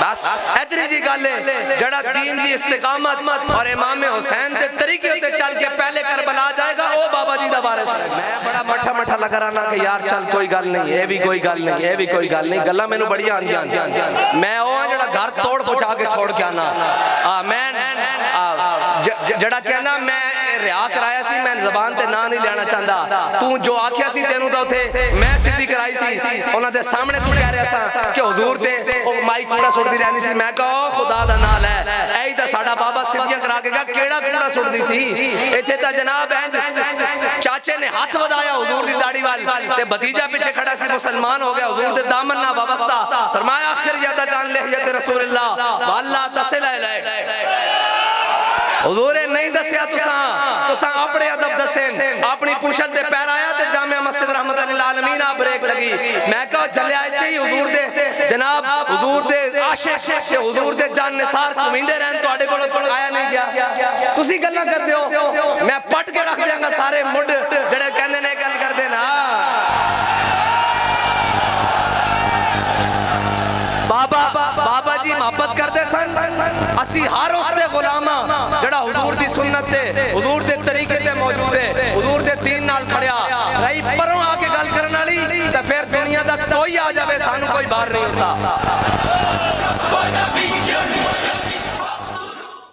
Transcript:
बस इतनी जी गल है जड़ा दीन दी इस्तिकामत और इमाम हुसैन के तरीके ते चल के पहले करबला जाएगा वो बाबा जी दा वारिस है। मैं बड़ा मठा मठा लगा रहा कि यार चल कोई गल नहीं, ये भी कोई गल नहीं, ये भी कोई गल नहीं, गल्लां मैनू बड़ियां आंदियां। मैं वो जड़ा घर तोड़ पहुंचा के छोड़ के आना, मैं जड़ा कहना मैं रिहा कराया सी, मैं जबान ते ना नहीं लेना चाहता, तू जो आखिया सी तेनू तो उथे मैं सीधी कराई सी, उन्हां दे सामने तू कह रहा सा कि हुजूर ते माइक पूरा सुटदी रहनी सी। मैं कहो खुदा दा नाम लै, ऐही तां साडा बाबा सीधियां करा के गया, केड़ा पूरा सुटदी सी। इत्थे तां जनाब चाचे ने हाथ वधाया हुजूर दी दाढ़ी वाल ते भतीजा पीछे खड़ा सी, मुसलमान हो गया, हुजूर दे दामन ना वाबस्ता, फरमाया आखिर यादा जान लिहयत रसूलुल्लाह वल्ला तसिल इलैह। हुजूर ने नहीं दसिया, तुसा अपने अदब दसे, अपनी पुशत दे पैर आया ते जामिया मस्जिद रहमतुल लिल आलमीन आ ब्रेक लगी। मैं कहो चलिया इत्थे ही हुजूर दे जनाब हुजूर दे आशिक ते हुजूर दे जान निसार घुमिंदे रहन, तुहाडे कोल आया नहीं गया, तुसी गल्लां करदे हो, मैं पट के रख देंगा सारे मुंड जेड़े कहंदे ने गल करदे ना। बाबा जी मोहब्बत करते सन, असी हर उसते गुलामा जड़ा हुजूर दी सुन्नत ते हुजूर दे तरीके ते मौजूद है, हुजूर दे दीन नाल खड़िया रही, परों आके गल करन वाली ते फिर दुनिया दा कोई आ जावे सानू कोई बाहर नहीं होता।